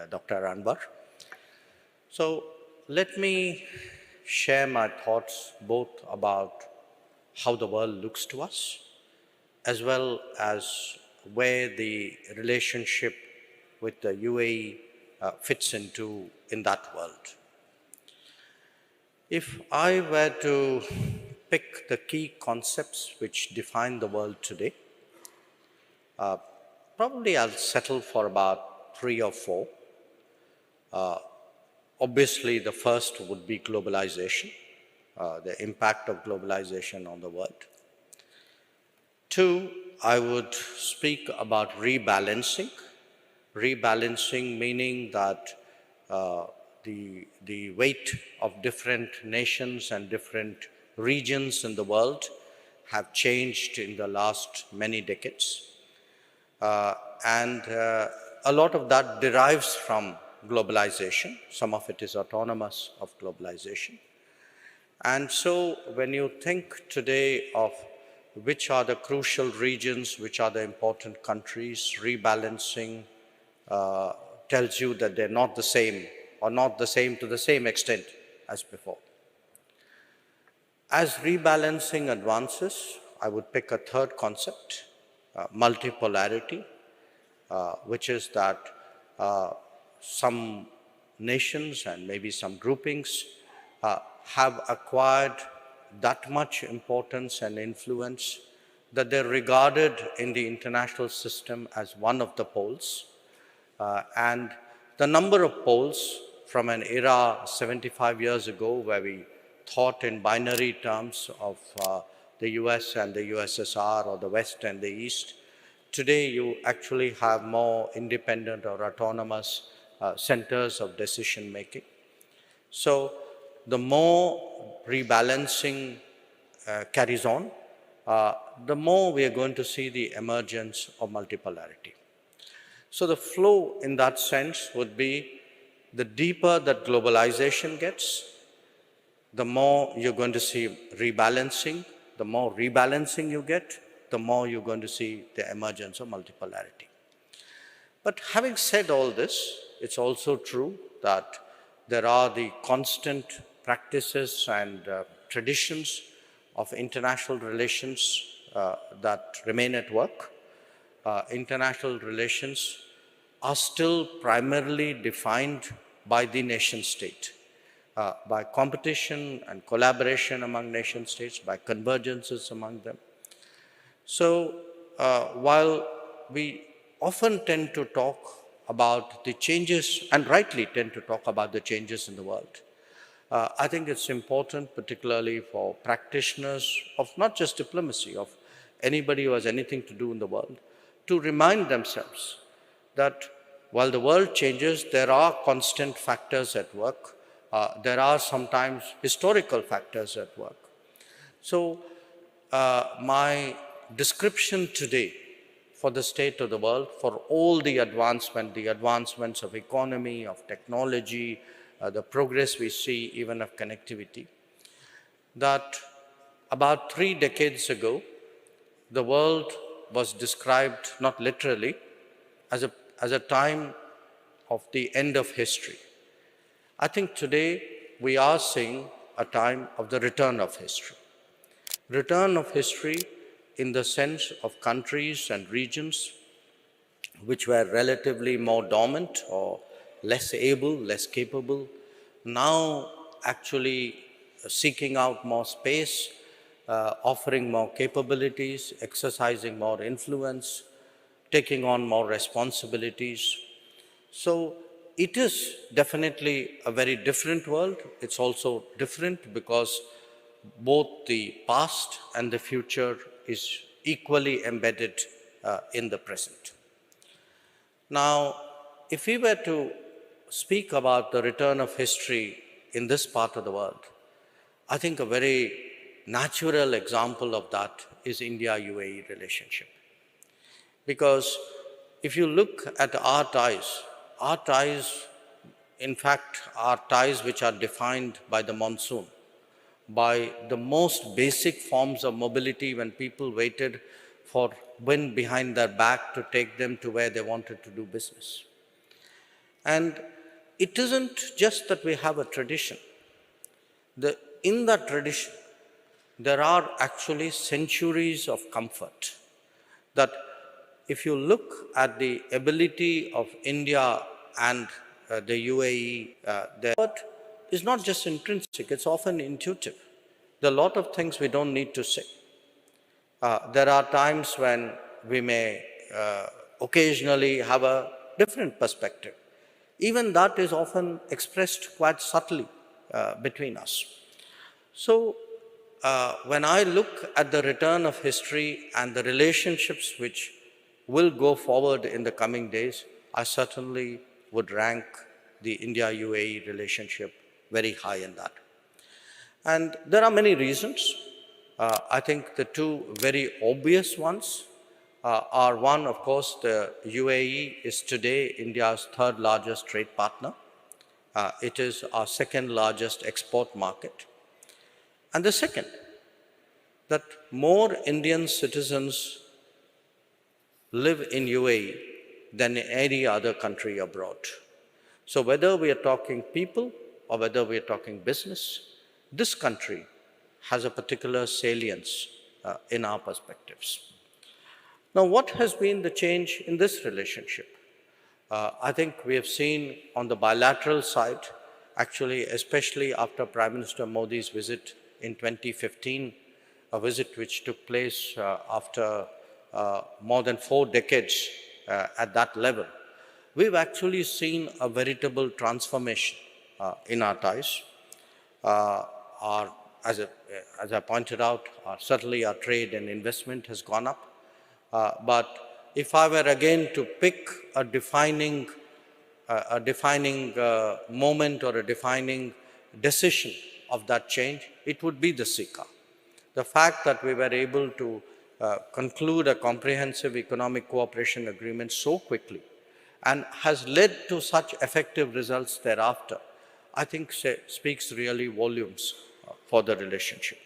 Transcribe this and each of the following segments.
Dr. Anwar. So let me share my thoughts both about how the world looks to us, as well as where the relationship with the UAE fits into in that world. If I were to pick the key concepts which define the world today, probably I'll settle for about three or four. Obviously, the first would be globalization, the impact of globalization on the world. Two, I would speak about rebalancing. Rebalancing meaning that the weight of different nations and different regions in the world have changed in the last many decades. And a lot of that derives from globalization. Some of it is autonomous of globalization. And so when you think today of which are the crucial regions, which are the important countries, rebalancing tells you that they're not the same or not the same to the same extent as before. As rebalancing advances, I would pick a third concept, multipolarity, which is that some nations and maybe some groupings have acquired that much importance and influence that they're regarded in the international system as one of the poles. And the number of poles from an era 75 years ago where we thought in binary terms of the US and the USSR or the West and the East, today you actually have more independent or autonomous centers of decision making. So the more rebalancing carries on, the more we are going to see the emergence of multipolarity. So the flow in that sense would be the deeper that globalization gets, the more you're going to see rebalancing. The more rebalancing you get, the more you're going to see the emergence of multipolarity. But having said all this, it's also true that there are the constant practices and traditions of international relations that remain at work. International relations are still primarily defined by the nation state, by competition and collaboration among nation states, by convergences among them. So while we often tend to talk about the changes, and rightly tend to talk about the changes in the world, I think it's important, particularly for practitioners of not just diplomacy, of anybody who has anything to do in the world, to remind themselves that while the world changes, there are constant factors at work. There are sometimes historical factors at work. So my description today for the state of the world, for all the advancements of economy, of technology, the progress we see even of connectivity, that about 3 decades ago, the world was described, not literally, as a time of the end of history. I think today we are seeing a time of the return of history. Return of history in the sense of countries and regions which were relatively more dormant or less able, less capable, now actually seeking out more space, offering more capabilities, exercising more influence, taking on more responsibilities. So it is definitely a very different world. It's also different because both the past and the future is equally embedded in the present. Now, if we were to speak about the return of history in this part of the world, I think a very natural example of that is India-U.A.E relationship. Because if you look at our ties, in fact, are ties which are defined by the monsoon, by the most basic forms of mobility when people waited for wind behind their back to take them to where they wanted to do business. And it isn't just that we have a tradition. In that tradition, there are actually centuries of comfort. That if you look at the ability of India and the UAE, their comfort is not just intrinsic, it's often intuitive. There are a lot of things we don't need to say. There are times when we may occasionally have a different perspective. Even that is often expressed quite subtly between us. So, when I look at the return of history and the relationships which will go forward in the coming days, I certainly would rank the India-UAE relationship very high in that. And there are many reasons. I think the two very obvious ones are one, of course, the UAE is today India's third largest trade partner. It is our second largest export market. And the second, that more Indian citizens live in UAE than in any other country abroad. So whether we are talking people or whether we are talking business, this country has a particular salience in our perspectives. Now, what has been the change in this relationship? I think we have seen on the bilateral side, actually, especially after Prime Minister Modi's visit in 2015, a visit which took place after more than 4 decades at that level, we've actually seen a veritable transformation in our ties. As I pointed out, certainly our trade and investment has gone up. But if I were again to pick a defining moment or a defining decision of that change, it would be the SICA. The fact that we were able to conclude a comprehensive economic cooperation agreement so quickly and has led to such effective results thereafter, I think speaks really volumes for the relationship.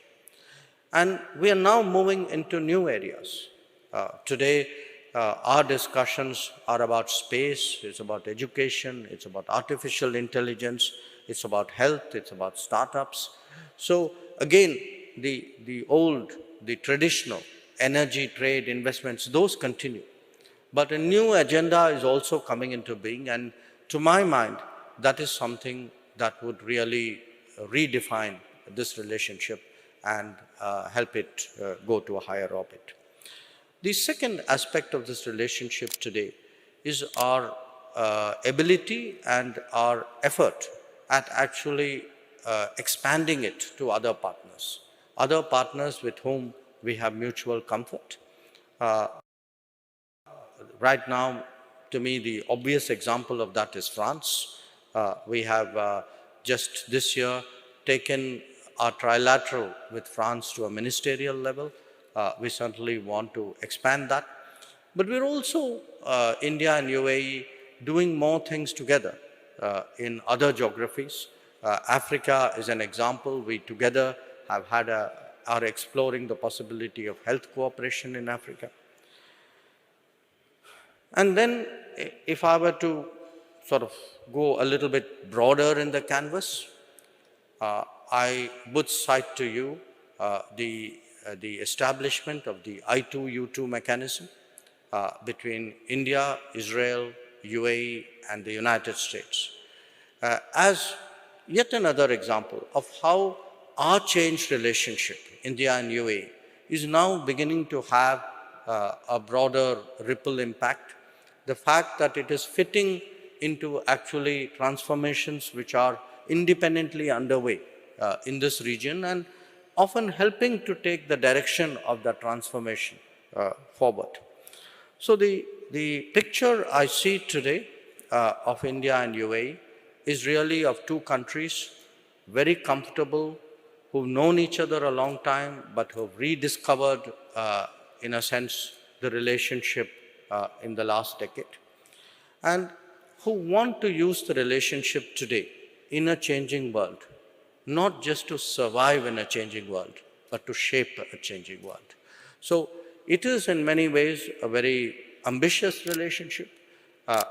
And we are now moving into new areas. Today, our discussions are about space, it's about education, it's about artificial intelligence, it's about health, it's about startups. So again, the traditional energy, trade, investments, those continue. But a new agenda is also coming into being, and to my mind, that is something that would really redefine this relationship and help it go to a higher orbit. The second aspect of this relationship today is our ability and our effort at actually expanding it to other partners with whom we have mutual comfort. Right now, to me, the obvious example of that is France. We have just this year taken our trilateral with France to a ministerial level. We certainly want to expand that. But we're also, India and UAE, doing more things together in other geographies. Africa is an example. We together are exploring the possibility of health cooperation in Africa. And then, if I were to sort of go a little bit broader in the canvas, I would cite to you the establishment of the I2U2 mechanism between India, Israel, UAE, and the United States as yet another example of how our changed relationship, India and UAE, is now beginning to have a broader ripple impact. The fact that it is fitting into actually transformations which are independently underway in this region and often helping to take the direction of the transformation forward. So the picture I see today of India and UAE is really of two countries, very comfortable, who've known each other a long time, but who've rediscovered, in a sense, the relationship in the last decade, and who want to use the relationship today in a changing world, not just to survive in a changing world, but to shape a changing world. So it is in many ways a very ambitious relationship.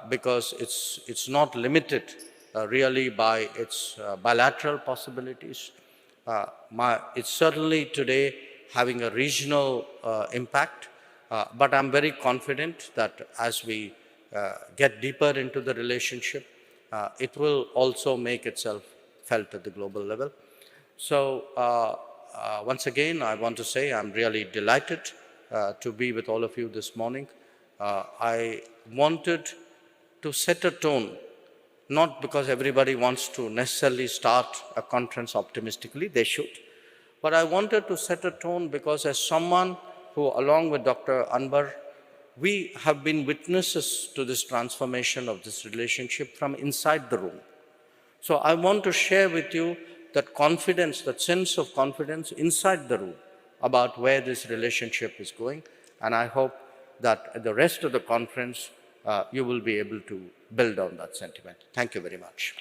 because it's not limited really by its bilateral possibilities. It's certainly today having a regional impact, but I'm very confident that as we get deeper into the relationship, it will also make itself felt at the global level. So once again, I want to say I'm really delighted to be with all of you this morning. I wanted to set a tone, not because everybody wants to necessarily start a conference optimistically, they should, but I wanted to set a tone because as someone who, along with Dr. Anbar, we have been witnesses to this transformation of this relationship from inside the room. So I want to share with you that confidence, that sense of confidence inside the room about where this relationship is going. And I hope that at the rest of the conference, you will be able to build on that sentiment. Thank you very much.